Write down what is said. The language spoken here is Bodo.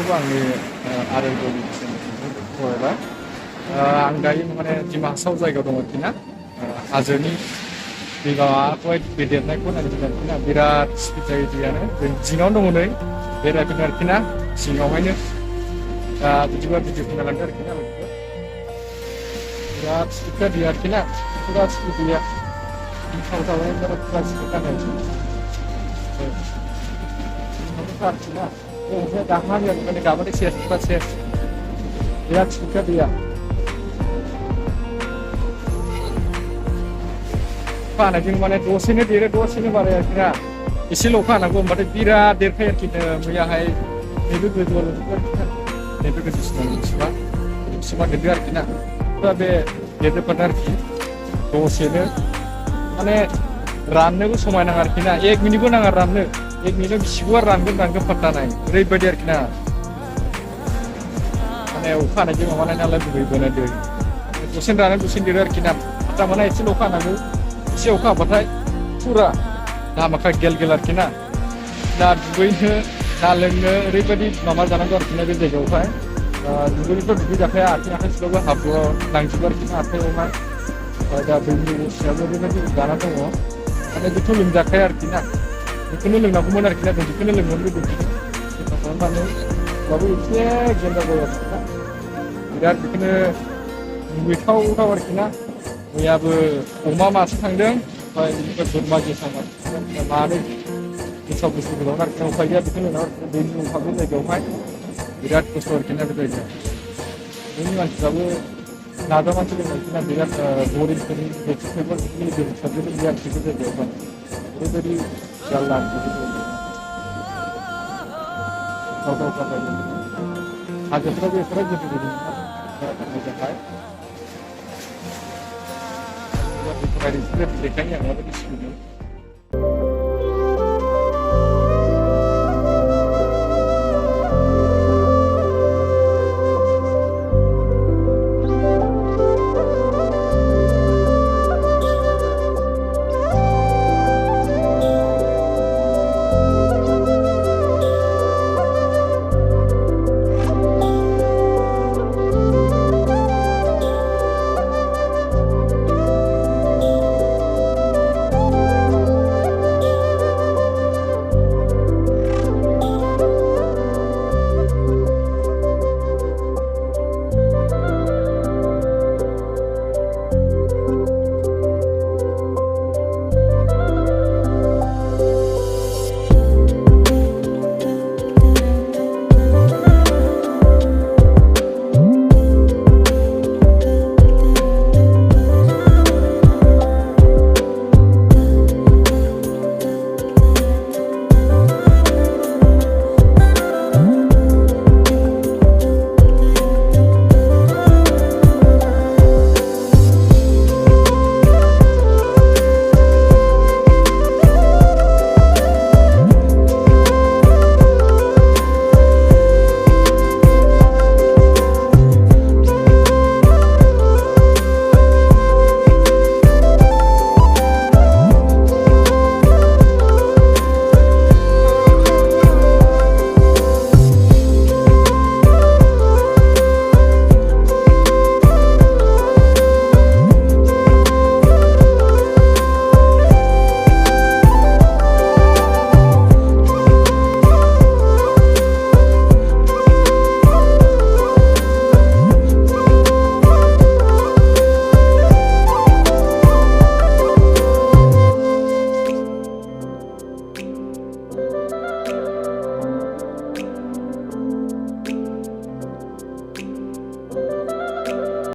बेखिनिखौ आंनि आरोग्यनि फरायबाय आं दायो माने दिमा हासाव जायगायाव दङ आरोखि ना हाजोनि दैमाखौहाय दैदेरनायखौ नायदों आरोखि ना बिराद स्पिड जायो दैयानो जों जिङावनो दङ नै बेरायफैदों आरोखि ना सिङावहायनो दा बिदिबा भिडिअ खोनालांदों आरोखि ना बिराद स्पिड दैया आरोखि ना बिराद स्पिड दैया थाव थावै बिराद स्पिड जानाय आरोखि ना ओमफ्राय गाहाम माने गाबोन सेस बिराद स्पिड दैया अखा हानायजों माने दसेनो देरो दसेनो बारायो आरोखि ना एसेल' अखा हानांगौ होनबाथाय बिराद देरखायो आरोखि मैयाहाय नैबे गोजौआव नैबे गोजौसिनाव बिसिमा देरदों आरोखि ना दा बे देरजोबबाय आरोखि दसेनो माने राननोबो समाय नाङा आरोखि ना 1 मिनिटबो नाङा राननो 1 मिनिटाव बिसिगौआ रानगोन फात्ता नाय ओरैबायदि आरोखि ना माने अखा हानायजों माबानाय नालाय बोहैबोनाय दै दसेनो रानो दसेनो देरो आरोखि ना फात्ता मोना एसेल' अखा हानांगौ एसे अखा हाबाथाय फुरा लामाफ्रा गेल आरोखि ना दा दुगैनो दा लोंनो ओरैबायदि माबा जानांगौ आरोखि ना बे जायगायावहाय दुगैनोथ' दुगैजाखाया आथिं आखाइ सुबाबो हाब्रुआव नांजोबो आरोखि ना आखाइयावहाय दा दैनि अबस्थायाबो ओरैबायदि जाना दङ माने बेथ' लोंजाखाया आरोखि ना बेखौनो लोंनांगौमोन आरोखि ना जों बेखौनो लोंनानै लुबैदों खालामनानै होमबाबो एसे गेन्दा जायो आरोखि ना बिराद बेखौनो लुबैथावथाव आरोखि ना मैयाबो अमा मासे थांदों ओमफ्राय बेनिफ्राय बोरमा गेसा मानै गेसाव बुस्थु गोलाव आरोखि उफाय गैया बेखौ लोंना दैनि अभाबनि जायगायावहाय बिराद खस्थ' आरोखि ना बे जायगायाव जोंनि मानसिफ्राबो नाजानानै सोलोङो आरोखि ना बिराद बरिं फोरनि टेबोल साबजेक्ट गैया आरोखि बे जायगायावहाय ओरैबायदि जारला आरोखि हाजोफ्राबो एफाराब गिदिर गिदिर मोजांहाय Dari sini dekannya nggak ada di sini.